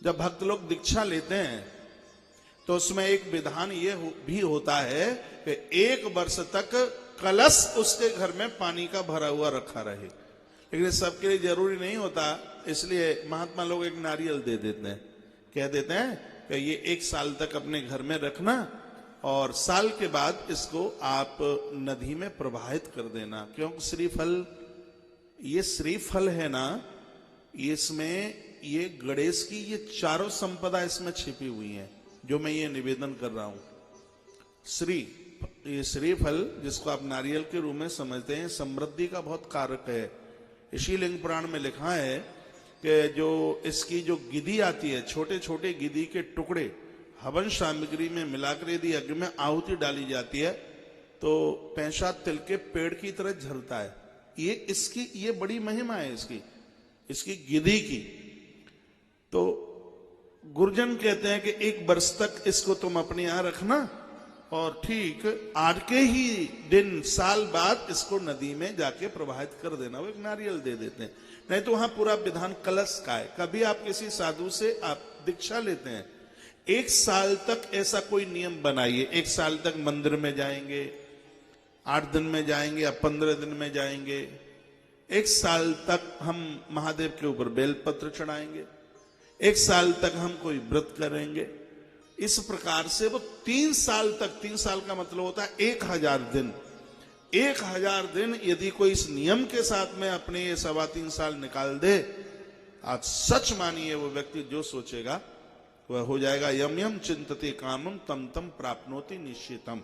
जब भक्त लोग दीक्षा लेते हैं तो उसमें एक विधान ये भी होता है कि 1 वर्ष तक कलश उसके घर में पानी का भरा हुआ रखा रहे। लेकिन सबके लिए जरूरी नहीं होता, इसलिए महात्मा लोग एक नारियल दे देते हैं, कह देते हैं कि ये 1 साल तक अपने घर में रखना और साल के बाद इसको आप नदी में प्रवाहित कर देना। क्योंकि श्रीफल, ये श्रीफल है ना, इसमें ये गणेश की ये चारों संपदा इसमें छिपी हुई है, जो मैं ये निवेदन कर रहा हूं। ये श्रीफल जिसको आप नारियल के रूप में समझते हैं, समृद्धि का बहुत कारक है। इसी लिंग पुराण में लिखा है कि जो इसकी जो गिदी आती है, छोटे छोटे गिदी के टुकड़े हवन सामग्री में मिलाकर यदि यज्ञ में आहुति डाली जाती है तो पैसा तिल के पेड़ की तरह झरता है। ये बड़ी महिमा है इसकी गिदी की। तो गुरुजन कहते हैं कि 1 वर्ष तक इसको तुम अपने यहां रखना और ठीक 8 के ही दिन, साल बाद इसको नदी में जाके प्रवाहित कर देना। वो एक नारियल दे देते हैं। नहीं तो वहां पूरा विधान कलश का है। कभी आप किसी साधु से आप दीक्षा लेते हैं, 1 साल तक ऐसा कोई नियम बनाइए। 1 साल तक मंदिर में जाएंगे, 8 दिन में जाएंगे या 15 दिन में जाएंगे। 1 साल तक हम महादेव के ऊपर बेलपत्र चढ़ाएंगे, 1 साल तक हम कोई व्रत करेंगे। इस प्रकार से वो 3 साल तक, 3 साल का मतलब होता है 1000 दिन। 1000 दिन यदि कोई इस नियम के साथ में अपने ये 3.25 साल निकाल दे, आज सच मानिए वो व्यक्ति जो सोचेगा वह हो जाएगा। यम यम चिंतते कामम तम तम प्राप्नोति निश्चितम।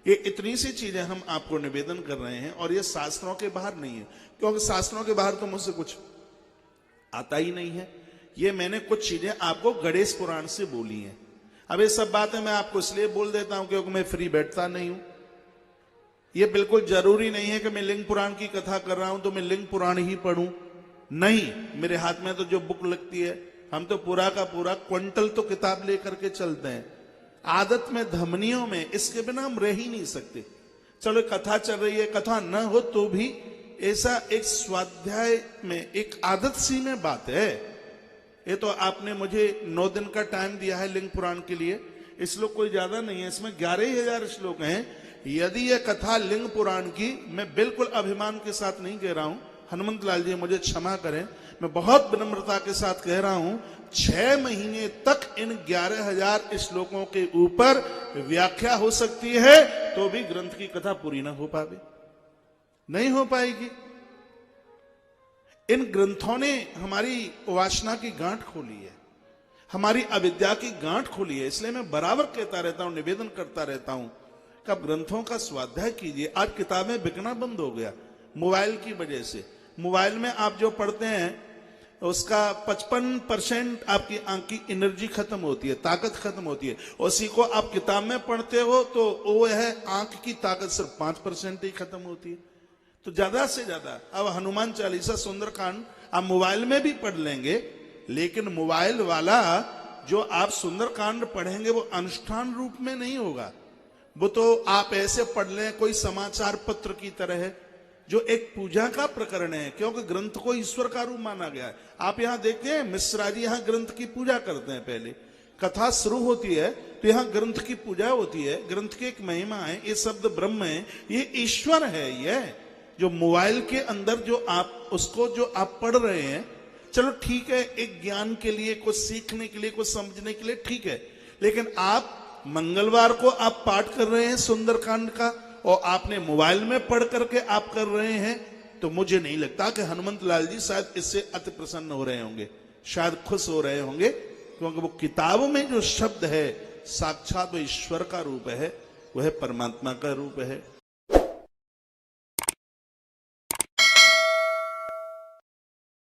ये इतनी सी चीजें हम आपको निवेदन कर रहे हैं और ये शास्त्रों के बाहर नहीं है, क्योंकि शास्त्रों के बाहर तो मुझसे कुछ आता ही नहीं है। ये मैंने कुछ चीजें आपको गणेश पुराण से बोली हैं। अब ये सब बातें मैं आपको इसलिए बोल देता हूं क्योंकि मैं फ्री बैठता नहीं हूं। ये बिल्कुल जरूरी नहीं है कि मैं लिंग पुराण की कथा कर रहा हूं तो मैं लिंग पुराण ही पढ़ूं। नहीं, मेरे हाथ में तो जो बुक लगती है, हम तो पूरा का पूरा क्विंटल तो किताब लेकर के चलते हैं। आदत में, धमनियों में, इसके बिना हम रह ही नहीं सकते। चलो कथा चल रही है, कथा न हो तो भी ऐसा एक स्वाध्याय में एक आदत सी में बात है। ये तो आपने मुझे 9 दिन का टाइम दिया है लिंग पुराण के लिए। श्लोक कोई ज्यादा नहीं है, इसमें 11,000 श्लोक हैं। यदि यह कथा लिंग पुराण की, मैं बिल्कुल अभिमान के साथ नहीं कह रहा हूं, हनुमंत लाल जी मुझे क्षमा करें, मैं बहुत विनम्रता के साथ कह रहा हूं, 6 महीने तक इन 11,000 श्लोकों के ऊपर व्याख्या हो सकती है तो भी ग्रंथ की कथा पूरी ना हो पावे, नहीं हो पाएगी। इन ग्रंथों ने हमारी वासना की गांठ खोली है, हमारी अविद्या की गांठ खोली है। इसलिए मैं बराबर कहता रहता हूं, निवेदन करता रहता हूं कि आप ग्रंथों का स्वाध्याय कीजिए। आज किताबें बिकना बंद हो गया मोबाइल की वजह से। मोबाइल में आप जो पढ़ते हैं उसका 55% आपकी आंख की एनर्जी खत्म होती है, ताकत खत्म होती है। उसी को आप किताब में पढ़ते हो तो वो है आंख की ताकत सिर्फ 5% ही खत्म होती है। तो ज्यादा से ज्यादा अब हनुमान चालीसा, सुंदरकांड आप मोबाइल में भी पढ़ लेंगे, लेकिन मोबाइल वाला जो आप सुंदरकांड पढ़ेंगे वो अनुष्ठान रूप में नहीं होगा। वो तो आप ऐसे पढ़ लें कोई समाचार पत्र की तरह है, जो एक पूजा का प्रकरण है, क्योंकि ग्रंथ को ईश्वर का रूप माना गया है। आप यहां देखते हैं मिश्रा जी यहां ग्रंथ की पूजा करते हैं। पहले कथा शुरू होती है तो यहां ग्रंथ की पूजा होती है। ग्रंथ की एक महिमा है, ये शब्द ब्रह्म है, ये ईश्वर है। यह जो मोबाइल के अंदर जो आप उसको जो आप पढ़ रहे हैं, चलो ठीक है, एक ज्ञान के लिए, कुछ सीखने के लिए, कुछ समझने के लिए ठीक है, लेकिन आप मंगलवार को आप पाठ कर रहे हैं सुंदरकांड का और आपने मोबाइल में पढ़ करके आप कर रहे हैं, तो मुझे नहीं लगता कि हनुमंत लाल जी शायद इससे अति प्रसन्न हो रहे होंगे, शायद खुश हो रहे होंगे, क्योंकि वो किताबों में जो शब्द है साक्षात वो ईश्वर का रूप है, वह परमात्मा का रूप है।